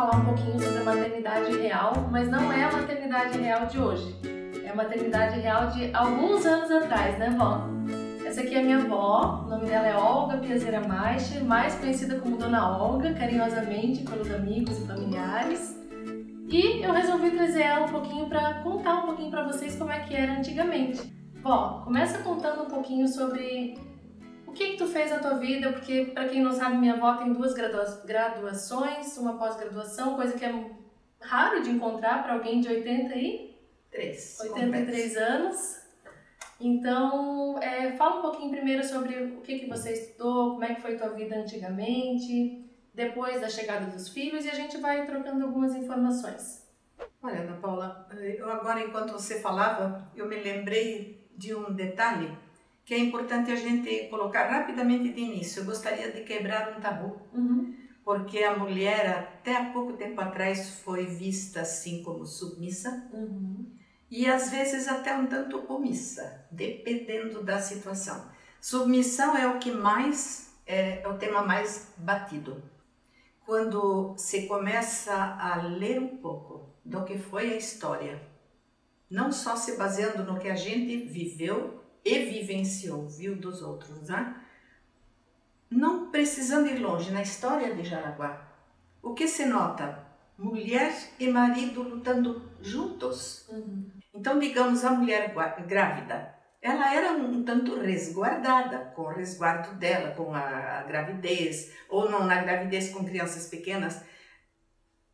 falar um pouquinho sobre a maternidade real, mas não é a maternidade real de hoje. É a maternidade real de alguns anos atrás, né, vó? Essa aqui é a minha avó, o nome dela é Olga Piazeira Maicher, mais conhecida como Dona Olga, carinhosamente pelos amigos e familiares. E eu resolvi trazer ela um pouquinho para contar um pouquinho para vocês como é que era antigamente. Vó, começa contando um pouquinho sobre o que tu fez na tua vida, porque para quem não sabe, minha avó tem duas graduações, uma pós-graduação, coisa que é raro de encontrar para alguém de 83 anos. Então, fala um pouquinho primeiro sobre o que você estudou, como é que foi tua vida antigamente, depois da chegada dos filhos, e a gente vai trocando algumas informações. Olha, Ana Paula, eu agora, enquanto você falava, eu me lembrei de um detalhe que é importante a gente colocar rapidamente de início. Eu gostaria de quebrar um tabu, porque a mulher até há pouco tempo atrás foi vista assim como submissa, e às vezes até um tanto omissa, dependendo da situação. Submissão é o que mais é o tema mais batido. Quando se começa a ler um pouco do que foi a história, não só se baseando no que a gente viveu e vivenciou, viu dos outros, né? Não precisando ir longe, na história de Jaraguá, o que se nota? Mulher e marido lutando juntos. Então, digamos, a mulher grávida, ela era um tanto resguardada, com o resguardo dela, com a gravidez, ou não na gravidez com crianças pequenas.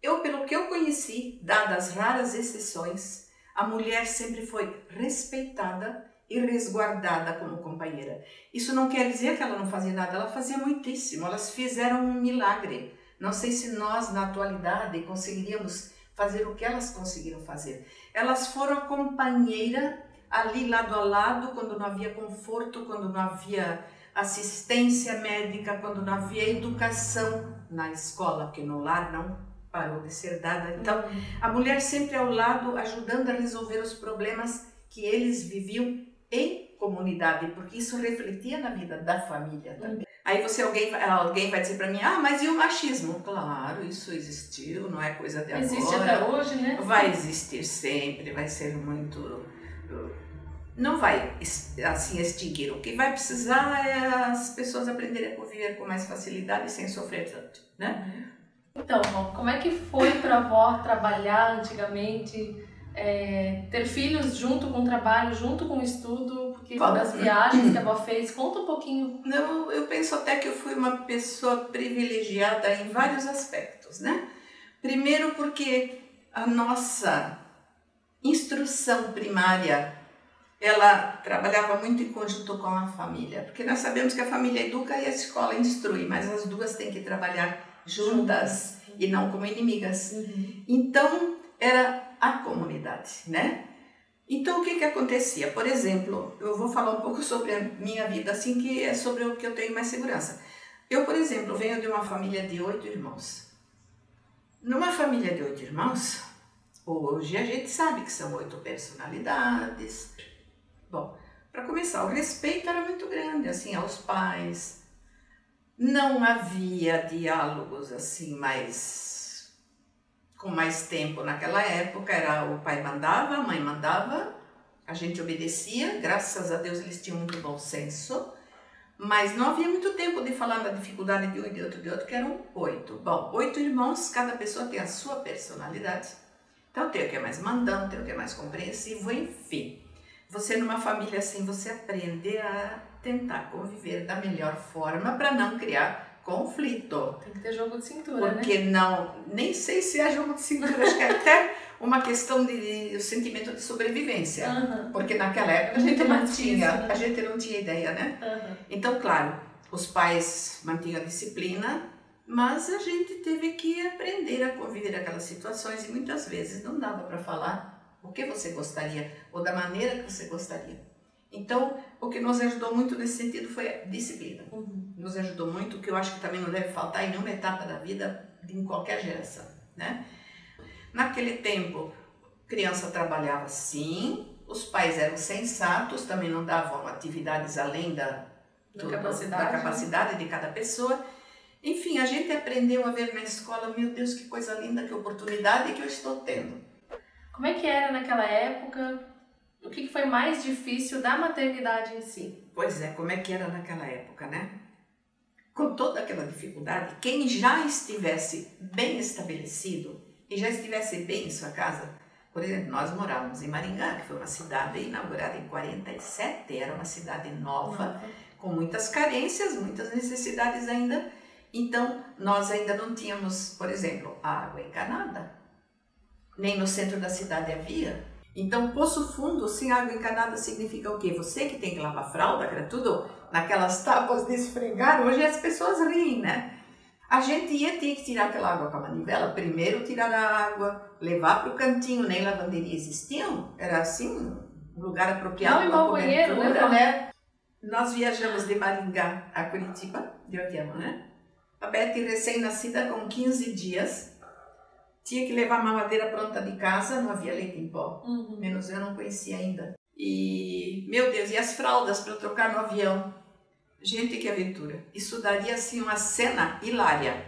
Pelo que eu conheci, dadas raras exceções, a mulher sempre foi respeitada e resguardada como companheira. Isso não quer dizer que ela não fazia nada, ela fazia muitíssimo, elas fizeram um milagre. Não sei se nós, na atualidade, conseguiríamos fazer o que elas conseguiram fazer. Elas foram a companheira ali lado a lado, quando não havia conforto, quando não havia assistência médica, quando não havia educação na escola, porque no lar não parou de ser dada. Então, a mulher sempre ao lado, ajudando a resolver os problemas que eles viviam em comunidade, porque isso refletia na vida da família também. Aí alguém vai dizer para mim, mas e o machismo? Claro, isso existiu, não é coisa de agora. Existe até hoje, né? Vai existir sempre, vai ser muito... Não vai assim extinguir. O que vai precisar é as pessoas aprenderem a conviver com mais facilidade sem sofrer tanto, né? Então, como é que foi para a avó trabalhar antigamente, ter filhos junto com o trabalho, junto com o estudo, porque das viagens que a avó fez, conta um pouquinho. Não, eu penso até que eu fui uma pessoa privilegiada em vários aspectos, né? Primeiro porque a nossa instrução primária, ela trabalhava muito em conjunto com a família, porque nós sabemos que a família educa e a escola instrui, mas as duas têm que trabalhar juntas e não como inimigas. Então, era a comunidade, né? Então, o que acontecia? Por exemplo, eu vou falar um pouco sobre a minha vida, assim, que é sobre o que eu tenho mais segurança. Eu, por exemplo, venho de uma família de 8 irmãos. Numa família de 8 irmãos, hoje a gente sabe que são 8 personalidades. Bom, para começar, o respeito era muito grande, assim, aos pais. Não havia diálogos, assim, com mais tempo naquela época. Era o pai mandava, a mãe mandava, a gente obedecia. Graças a Deus eles tinham muito bom senso. Mas não havia muito tempo de falar da dificuldade de um e de outro, que eram 8. Bom, 8 irmãos, cada pessoa tem a sua personalidade. Então tem o que é mais mandão, tem o que é mais compreensivo, enfim. Você numa família assim, você aprende a tentar conviver da melhor forma para não criar conflito. Tem que ter jogo de cintura, porque né? Nem sei se é jogo de cintura, acho que é até uma questão de sentimento de sobrevivência. Porque naquela época a gente não tinha ideia, né? Então, claro, os pais mantinham a disciplina, mas a gente teve que aprender a conviver com aquelas situações e muitas vezes não dava para falar o que você gostaria ou da maneira que você gostaria. Então, o que nos ajudou muito nesse sentido foi a disciplina. Nos ajudou muito, que eu acho que também não deve faltar em nenhuma etapa da vida, em qualquer geração, né? Naquele tempo, criança trabalhava sim, os pais eram sensatos, também não davam atividades além da capacidade de cada pessoa. Enfim, a gente aprendeu a ver na escola, meu Deus, que coisa linda, que oportunidade que eu estou tendo. Como é que era naquela época? O que foi mais difícil da maternidade em si? Pois é, como é que era naquela época, né? Com toda aquela dificuldade, quem já estivesse bem estabelecido e já estivesse bem em sua casa, por exemplo, nós morávamos em Maringá, que foi uma cidade inaugurada em 47, era uma cidade nova, com muitas carências, muitas necessidades ainda. Então, nós ainda não tínhamos, por exemplo, água encanada, nem no centro da cidade havia. Então, poço fundo sem água encanada significa o quê? Você que tem que lavar fralda, que era tudo naquelas tábuas de esfregar, hoje as pessoas riem, né? A gente tinha que tirar aquela água com a manivela, primeiro tirar a água, levar para o cantinho, nem lavanderia existiam, era assim, um lugar apropriado para a cobertura, né? Nós viajamos de Maringá a Curitiba, de avião, né? A Beth, recém-nascida, com 15 dias, tinha que levar a mamadeira pronta de casa, não havia leite em pó, menos eu não conhecia ainda. E, meu Deus, e as fraldas para trocar no avião? Gente, que aventura. Isso daria, assim, uma cena hilária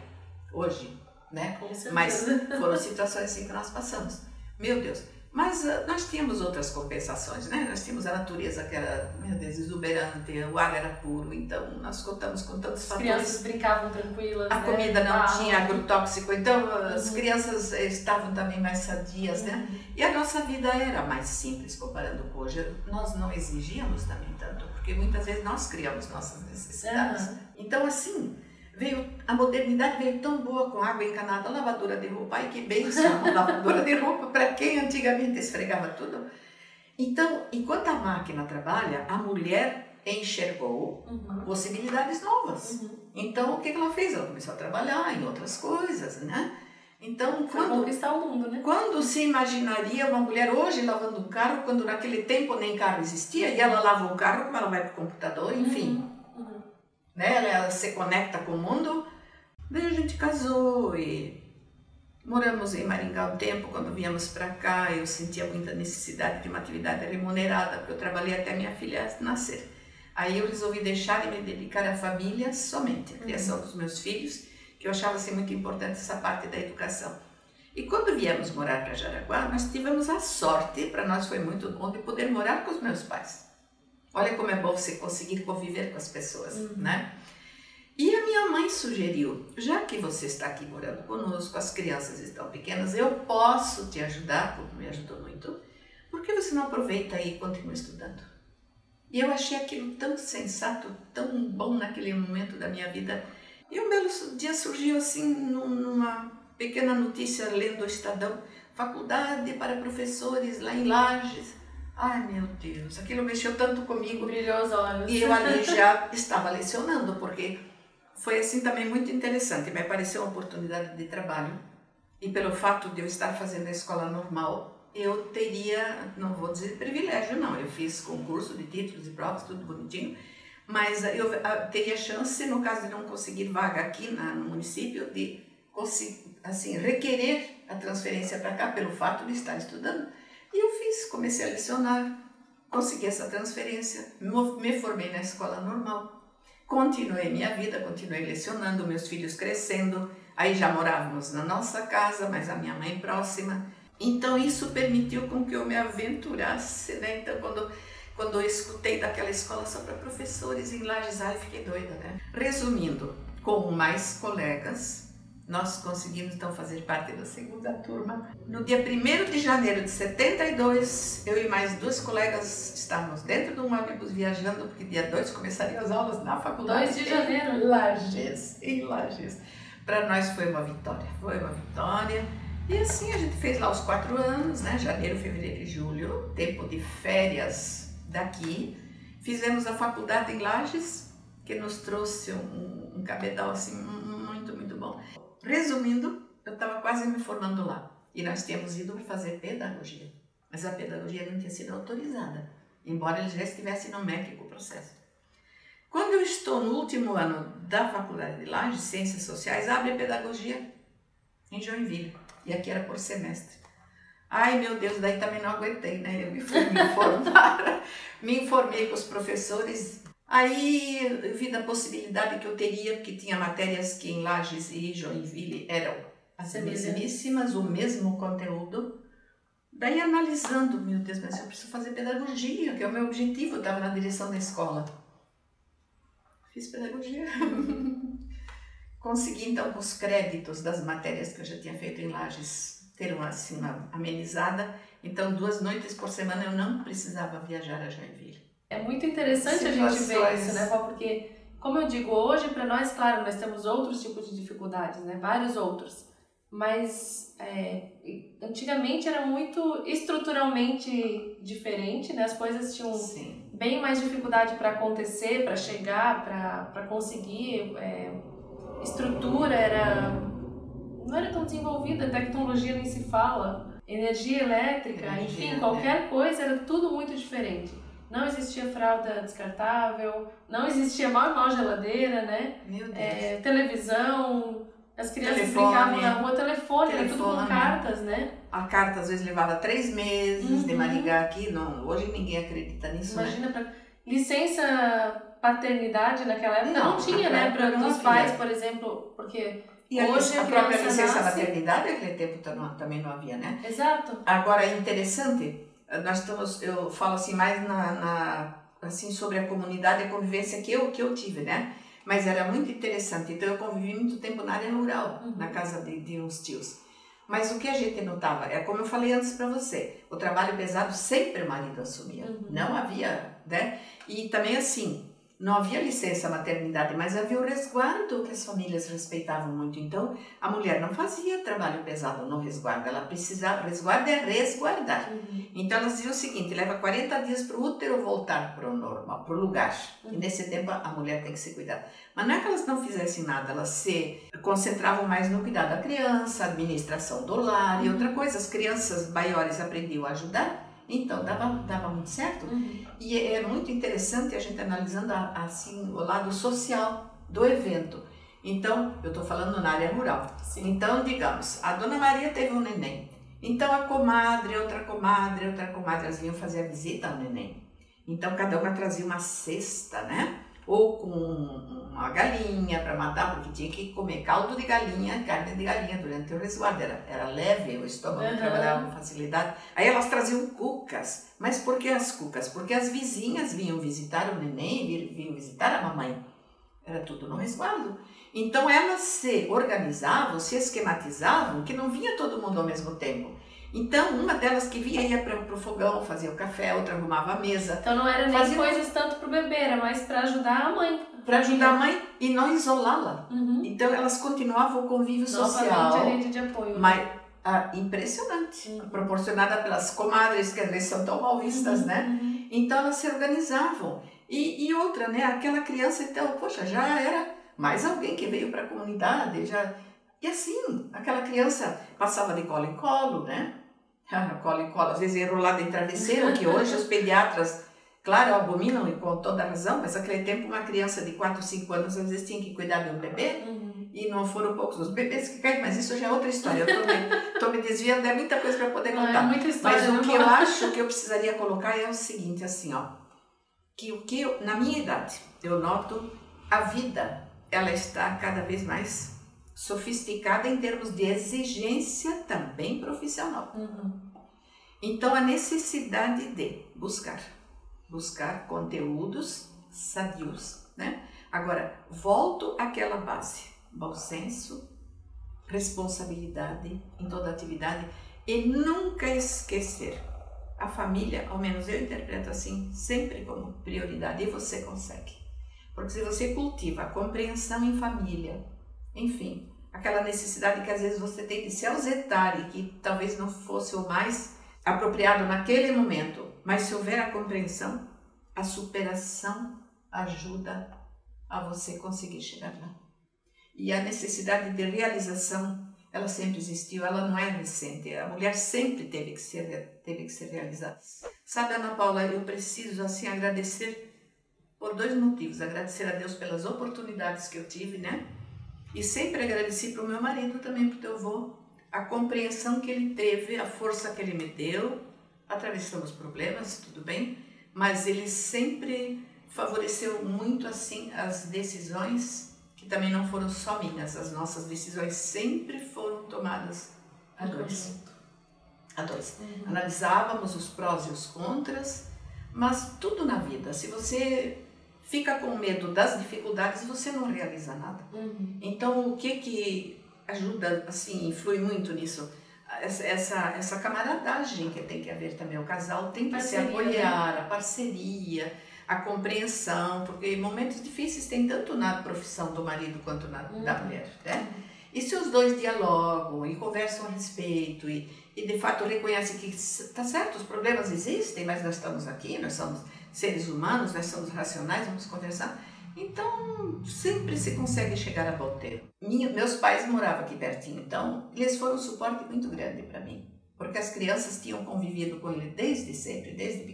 hoje, né? Com certeza. Mas foram situações assim que nós passamos. Meu Deus. Mas nós tínhamos outras compensações, né? Nós tínhamos a natureza que era, meu Deus, exuberante, o ar era puro, então nós contamos com tantos fatores. As crianças brincavam tranquilas, a comida não tinha agrotóxico, então as crianças estavam também mais sadias, né? E a nossa vida era mais simples comparando com hoje. Nós não exigíamos também tanto, porque muitas vezes nós criamos nossas necessidades. Então, assim, a modernidade veio tão boa com água encanada, lavadora de roupa. Ai, que bênção, lavadora de roupa para quem antigamente esfregava tudo. Então, enquanto a máquina trabalha, a mulher enxergou possibilidades novas. Então, o que ela fez? Ela começou a trabalhar em outras coisas, né? Então, conquistar o mundo, né? Quando se imaginaria uma mulher hoje lavando um carro, quando naquele tempo nem carro existia, e ela lava o carro, como ela vai para o computador, enfim. Né? Ela se conecta com o mundo. Daí a gente casou e moramos em Maringá um tempo. Quando viemos para cá, eu sentia muita necessidade de uma atividade remunerada, porque eu trabalhei até minha filha nascer. Aí eu resolvi deixar e me dedicar à família somente, à criação dos meus filhos, que eu achava assim, muito importante essa parte da educação. E quando viemos morar para Jaraguá, nós tivemos a sorte, para nós foi muito bom, de poder morar com os meus pais. Olha como é bom você conseguir conviver com as pessoas, né? E a minha mãe sugeriu, já que você está aqui morando conosco, as crianças estão pequenas, eu posso te ajudar, porque me ajudou muito, por que você não aproveita aí e continua estudando? E eu achei aquilo tão sensato, tão bom naquele momento da minha vida. E um belo dia surgiu assim, numa pequena notícia, lendo o Estadão, faculdade para professores lá em Lages. Ai, meu Deus, aquilo mexeu tanto comigo. Brilhou os olhos. E eu ali já estava lecionando, porque foi assim também muito interessante. Me apareceu uma oportunidade de trabalho. E pelo fato de eu estar fazendo a escola normal, eu teria, não vou dizer privilégio não, eu fiz concurso de títulos e provas, tudo bonitinho, mas eu teria chance, no caso de não conseguir vaga aqui no município, de assim, requerer a transferência para cá pelo fato de estar estudando. E eu fiz, comecei a lecionar, consegui essa transferência, me formei na escola normal, continuei minha vida, continuei lecionando, meus filhos crescendo, aí já morávamos na nossa casa, mas a minha mãe próxima. Então isso permitiu com que eu me aventurasse, né? Então quando eu escutei daquela escola só para professores em Lages, eu fiquei doida, né? Resumindo, com mais colegas, nós conseguimos então fazer parte da segunda turma. No dia 1º de janeiro de 72, eu e mais 2 colegas estávamos dentro de um ônibus viajando, porque dia 2 começariam as aulas na faculdade. 2 de janeiro? Em Lages. Para nós foi uma vitória, E assim a gente fez lá os 4 anos, né? Janeiro, fevereiro e julho, tempo de férias daqui. Fizemos a faculdade em Lages, que nos trouxe um cabedal assim muito, muito bom. Resumindo, eu estava quase me formando lá e nós tínhamos ido para fazer pedagogia, mas a pedagogia não tinha sido autorizada, embora eles já estivessem no MEC com o processo. Quando eu estou no último ano da faculdade de Lages, Ciências Sociais, abre pedagogia em Joinville, e aqui era por semestre. Ai meu Deus, daí também não aguentei, né? Eu me fui me formar, me informei com os professores. Aí eu vi da possibilidade que eu teria, porque tinha matérias que em Lages e Joinville eram as mesmíssimas, o mesmo conteúdo. Daí analisando, meu Deus, mas eu preciso fazer pedagogia, que é o meu objetivo, eu estava na direção da escola. Fiz pedagogia. Consegui então com os créditos das matérias que eu já tinha feito em Lages ter uma amenizada. Então 2 noites por semana eu não precisava viajar a Joinville. É muito interessante a gente ver isso, né, Val? Porque, como eu digo, hoje para nós, claro, nós temos outros tipos de dificuldades, né, vários outros. Mas antigamente era muito estruturalmente diferente, né? As coisas tinham bem mais dificuldade para acontecer, para chegar, para conseguir. Estrutura não era tão desenvolvida, tecnologia nem se fala, energia elétrica, enfim, qualquer coisa era tudo muito diferente. Não existia fralda descartável, não existia mal geladeira, né? Meu Deus. Televisão. As crianças brincavam na rua, telefone, era tudo com cartas, né? A carta às vezes levava 3 meses de Maringá aqui, não, hoje ninguém acredita nisso. Imagina, né? licença paternidade naquela época não tinha, né? Para dos pais, por exemplo, porque e hoje a própria licença maternidade naquele tempo também não havia, né? Exato. Agora é interessante, eu falo assim mais assim sobre a comunidade e a convivência que eu tive, né? Mas era muito interessante, então eu convivi muito tempo na área rural, na casa de uns tios. Mas o que a gente notava, é como eu falei antes para você, o trabalho pesado sempre o marido assumia, não havia, né? E também assim, não havia licença maternidade, mas havia o resguardo que as famílias respeitavam muito. Então, a mulher não fazia trabalho pesado no resguardo, ela precisava, resguardo é resguardar. Então, elas diziam o seguinte, leva 40 dias para o útero voltar para o normal, para o lugar. E nesse tempo a mulher tem que se cuidar. Mas não é que elas não fizessem nada, elas se concentravam mais no cuidado da criança, administração do lar e outra coisa. As crianças maiores aprendiam a ajudar. Então, dava muito certo. E é muito interessante a gente analisando assim, o lado social do evento. Então, eu estou falando na área rural. Então, digamos, a Dona Maria teve um neném. Então, a comadre, outra comadre, elas vinham fazer a visita ao neném. Então, cada uma trazia uma cesta, né? Ou com uma galinha para matar, porque tinha que comer caldo de galinha, carne de galinha durante o resguardo. Era leve, o estômago trabalhava com facilidade. Aí elas traziam cucas. Mas por que as cucas? Porque as vizinhas vinham visitar o neném, vinham visitar a mamãe. Era tudo no resguardo. Então elas se organizavam, se esquematizavam, que não vinha todo mundo ao mesmo tempo. Então, uma delas que vinha ia para o fogão, fazia o café, outra arrumava a mesa. Então não era nem coisas tanto para o bebê, era mais para ajudar a mãe. Para ajudar a mãe e não isolá-la. Então elas continuavam o convívio social. A rede de apoio. Mas impressionante, proporcionada pelas comadres, que às vezes são tão mal vistas, né? Então elas se organizavam. E outra, né? Aquela criança, então, poxa, já era mais alguém que veio para a comunidade, já... E assim, aquela criança passava de colo em colo, né? Colo em colo, às vezes enrolada em travesseiro, que hoje os pediatras, claro, abominam e com toda razão, mas naquele tempo uma criança de 4, 5 anos às vezes tinha que cuidar de um bebê, e não foram poucos os bebês que caem, mas isso já é outra história. Eu tô me desviando, é muita coisa para poder contar. Muita história, mas o que eu acho que eu precisaria colocar é o seguinte, assim, ó, que na minha idade, eu noto a vida, ela está cada vez mais sofisticada em termos de exigência também profissional. Então, a necessidade de buscar conteúdos sadios, né? Agora, volto àquela base, bom senso, responsabilidade em toda atividade e nunca esquecer a família, ao menos eu interpreto assim, sempre como prioridade, e você consegue. Porque se você cultiva a compreensão em família, enfim, aquela necessidade que às vezes você tem de se ausentar e que talvez não fosse o mais apropriado naquele momento, mas se houver a compreensão, a superação ajuda a você conseguir chegar lá. E a necessidade de realização, ela sempre existiu, ela não é recente, a mulher sempre teve que ser realizada. Sabe, Ana Paula, eu preciso assim agradecer por 2 motivos, agradecer a Deus pelas oportunidades que eu tive, né? E sempre agradeci para o meu marido também, porque eu vou, a compreensão que ele teve, a força que ele me deu, atravessamos problemas, tudo bem, mas ele sempre favoreceu muito assim as decisões, que também não foram só minhas, as nossas decisões sempre foram tomadas a dois. A dois. Analisávamos os prós e os contras, mas tudo na vida, se você fica com medo das dificuldades, você não realiza nada. Então, o que ajuda, assim, influi muito nisso? Essa camaradagem que tem que haver também. O casal tem que se apoiar, né? A parceria, a compreensão, porque momentos difíceis tem tanto na profissão do marido quanto da mulher, né? E se os dois dialogam e conversam a respeito e de fato reconhecem que está certo, os problemas existem, mas nós estamos aqui, nós somos seres humanos, nós somos racionais, vamos conversar. Então, sempre se consegue chegar a bom termo. Meus pais moravam aqui pertinho, então eles foram um suporte muito grande para mim, porque as crianças tinham convivido com ele desde sempre, desde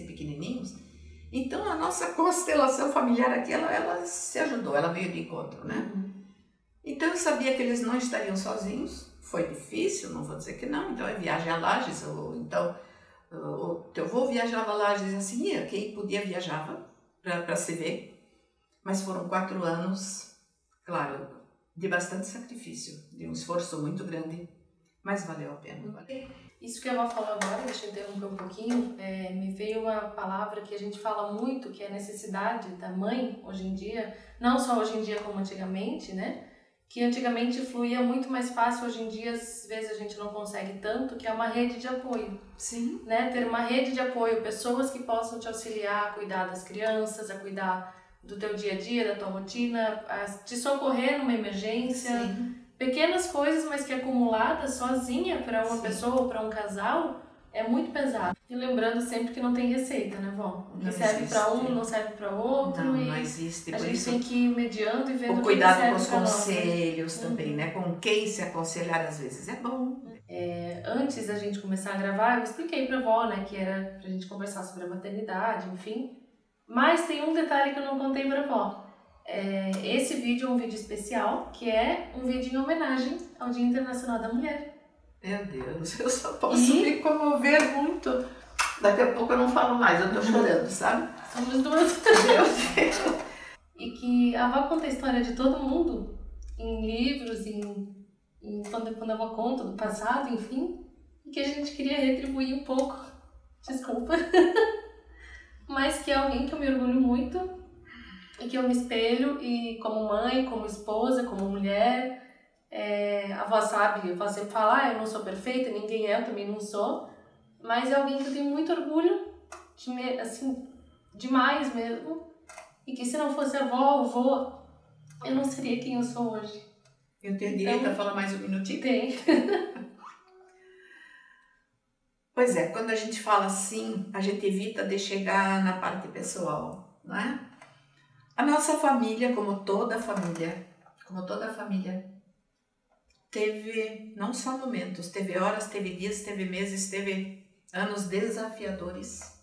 pequenininhos. Então, a nossa constelação familiar aqui, ela se ajudou, ela veio de encontro, né? Então, eu sabia que eles não estariam sozinhos. Foi difícil, não vou dizer que não. Então, é viagem a Lages, ou então o teu avô viajava a Lages assim, quem podia viajava para se ver. Mas foram 4 anos, claro, de bastante sacrifício, de um esforço muito grande, mas valeu a pena. Isso que a Val falou agora, deixa eu interromper um pouquinho, me veio uma palavra que a gente fala muito, que é a necessidade da mãe, hoje em dia, não só hoje em dia como antigamente, né? Que antigamente fluía muito mais fácil, hoje em dia às vezes a gente não consegue tanto, que é uma rede de apoio. Sim. Né? Ter uma rede de apoio, pessoas que possam te auxiliar a cuidar das crianças, a cuidar do teu dia a dia, da tua rotina, a te socorrer numa emergência. Sim. Pequenas coisas, mas que acumuladas sozinha para uma pessoa ou para um casal, é muito pesado. E lembrando sempre que não tem receita, né, Vó? O que serve para um não serve para outro. Não existe. A gente tem que ir mediando e vendo o cuidado que com os conselhos também, né? Com quem se aconselhar às vezes é bom. Antes da gente começar a gravar, eu expliquei pra Vó, né, que era pra gente conversar sobre a maternidade, enfim. Mas tem um detalhe que eu não contei pra Vó. Esse vídeo é um vídeo especial, que é um vídeo em homenagem ao Dia Internacional da Mulher. Meu Deus, eu só posso me comover muito. Daqui a pouco eu não falo mais, eu tô chorando, sabe? Somos duas. Meu Deus. E que a Vó conta a história de todo mundo, em livros, quando a Vó conta do passado, enfim. E que a gente queria retribuir um pouco. Desculpa. Mas que é alguém que eu me orgulho muito. E que eu me espelho, e como mãe, como esposa, como mulher. A Vó sabe, a Vó sempre fala, eu não sou perfeita, ninguém é, eu também não sou. Mas é alguém que eu tenho muito orgulho, assim, demais mesmo. E que se não fosse a Vó, o vô, eu não seria quem eu sou hoje. Eu tenho direito a falar mais um minutinho? Tem. Pois é, quando a gente fala assim, a gente evita de chegar na parte pessoal, não é? A nossa família, como toda família, teve não só momentos, teve horas, teve dias, teve meses, teve anos desafiadores.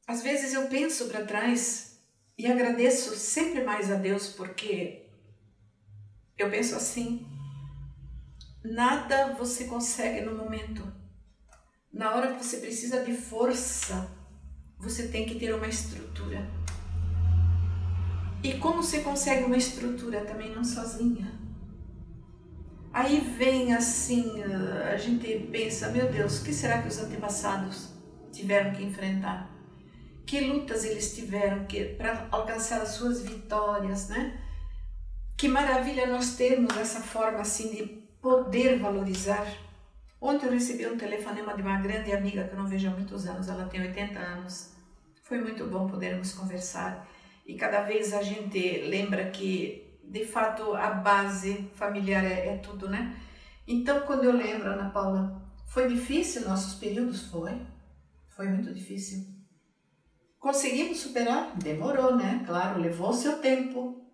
Às vezes eu penso para trás e agradeço sempre mais a Deus, porque eu penso assim, nada você consegue no momento. Na hora que você precisa de força, você tem que ter uma estrutura. E como você consegue uma estrutura também não sozinha? Aí vem assim, a gente pensa, meu Deus, o que será que os antepassados tiveram que enfrentar? Que lutas eles tiveram para alcançar as suas vitórias, né? Que maravilha nós termos essa forma assim de poder valorizar. Ontem eu recebi um telefonema de uma grande amiga que eu não vejo há muitos anos, ela tem 80 anos. Foi muito bom podermos conversar e cada vez a gente lembra que, de fato, a base familiar é tudo, né? Então, quando eu lembro, Ana Paula, foi difícil nossos períodos? Foi muito difícil. Conseguimos superar? Demorou, né? Claro, levou o seu tempo.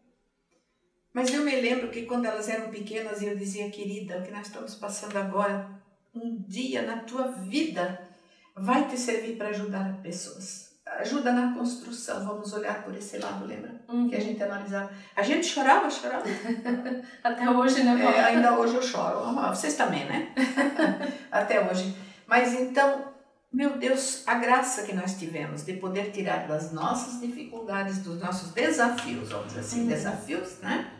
Mas eu me lembro que quando elas eram pequenas eu dizia, querida, o que nós estamos passando agora, um dia na tua vida vai te servir para ajudar pessoas. Ajuda na construção, vamos olhar por esse lado, lembra? Que a gente analisava. A gente chorava. Até hoje, né? Ainda hoje eu choro. Vocês também, né? Até hoje. Mas então, meu Deus, a graça que nós tivemos de poder tirar das nossas dificuldades, dos nossos desafios, vamos dizer assim, desafios, né?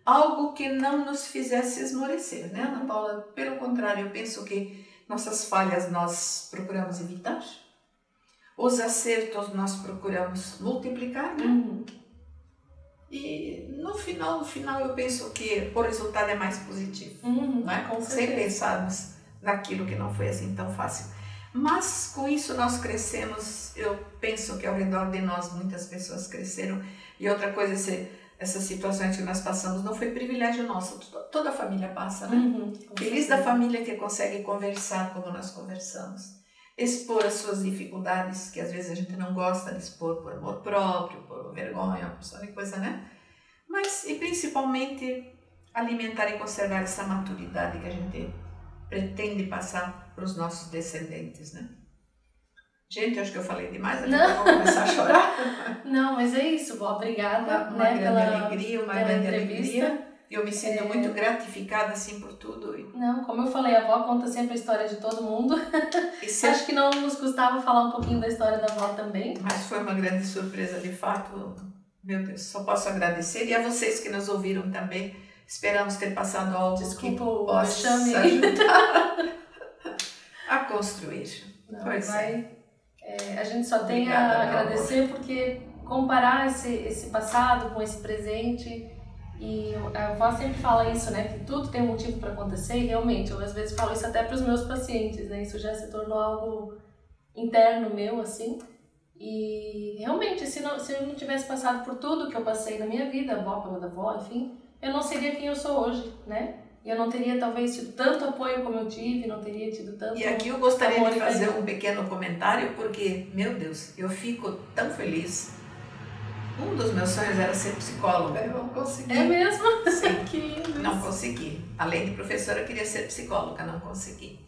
Algo que não nos fizesse esmorecer, né, Ana Paula? Pelo contrário, eu penso que nossas falhas nós procuramos evitar, os acertos nós procuramos multiplicar, né? E no final eu penso que o resultado é mais positivo, né? Sem pensarmos naquilo que não foi assim tão fácil. Mas com isso nós crescemos, eu penso que ao redor de nós muitas pessoas cresceram. E outra coisa, essas situações que nós passamos não foi privilégio nosso, toda a família passa, né? Feliz da família que consegue conversar como nós conversamos. Expor as suas dificuldades, que às vezes a gente não gosta de expor por amor próprio, por vergonha, por essa coisa, né? Mas, e principalmente, alimentar e conservar essa maturidade que a gente pretende passar para os nossos descendentes, né? Gente, acho que eu falei demais, eu vou começar a chorar. Não, mas é isso, vó, obrigada. Uma grande alegria, uma grande entrevista. Alegria. Eu me sinto muito gratificada, assim, por tudo. Não, como eu falei, a avó conta sempre a história de todo mundo. Acho que não nos custava falar um pouquinho da história da avó também. Mas foi uma grande surpresa, de fato. Meu Deus, só posso agradecer. E a vocês que nos ouviram também. Esperamos ter passado algo que possa ajudar a construir. Não, a gente só tem a agradecer, porque comparar esse passado com esse presente, e a avó sempre fala isso, né, que tudo tem um motivo para acontecer, e realmente, eu às vezes falo isso até para os meus pacientes, né, isso já se tornou algo interno meu, assim, e realmente, se eu não tivesse passado por tudo que eu passei na minha vida, a avó pela avó, enfim, eu não seria quem eu sou hoje, né? E eu não teria talvez tido tanto apoio como eu tive, não teria tido tanto... E aqui eu gostaria de fazer um pequeno comentário, porque, meu Deus, eu fico tão feliz. Um dos meus sonhos era ser psicóloga, eu não consegui. É mesmo? Sim, Que não consegui. Além de professora, eu queria ser psicóloga, não consegui.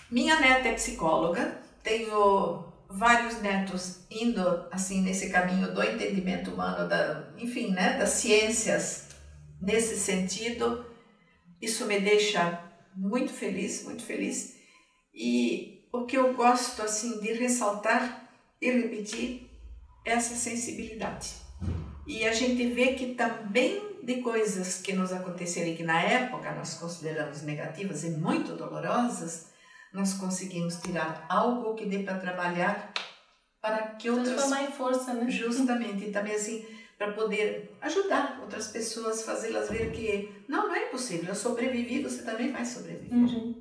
Minha neta é psicóloga, tenho vários netos indo assim nesse caminho do entendimento humano, enfim, né, das ciências nesse sentido. Isso me deixa muito feliz, muito feliz. E o que eu gosto assim de ressaltar e repetir é essa sensibilidade. E a gente vê que também de coisas que nos aconteceram e que na época nós consideramos negativas e muito dolorosas, nós conseguimos tirar algo que dê para trabalhar para que outras... Transformar em força, né? Justamente, e também assim, para poder ajudar outras pessoas, fazê-las ver que não é impossível, eu sobrevivi, você também vai sobreviver,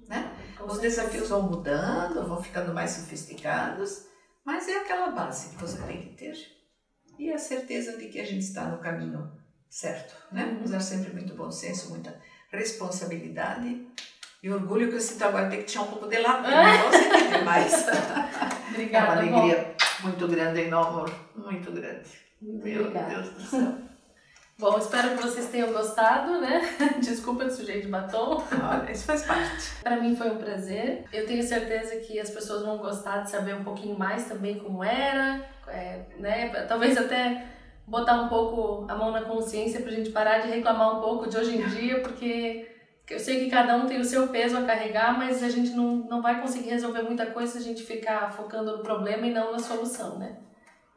né? Os desafios vão mudando, vão ficando mais sofisticados, mas é aquela base que você tem que ter e a certeza de que a gente está no caminho certo, né? Usar sempre muito bom senso, muita responsabilidade. E o orgulho que eu sinto agora, tem que tirar um pouco de lado, porque não vou sentir mais. Obrigada, é uma alegria muito grande, meu amor, muito grande. Meu Deus do céu. Bom, espero que vocês tenham gostado, né? Desculpa de sujeito de batom. Olha, isso faz parte. Para mim foi um prazer. Eu tenho certeza que as pessoas vão gostar de saber um pouquinho mais também como era, né? Talvez até botar um pouco a mão na consciência pra gente parar de reclamar um pouco de hoje em dia, porque... eu sei que cada um tem o seu peso a carregar, mas a gente não vai conseguir resolver muita coisa se a gente ficar focando no problema e não na solução, né?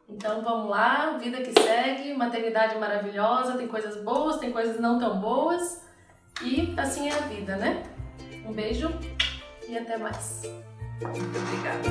Então vamos lá, vida que segue, maternidade maravilhosa, tem coisas boas, tem coisas não tão boas e assim é a vida, né? Um beijo e até mais. Muito obrigada.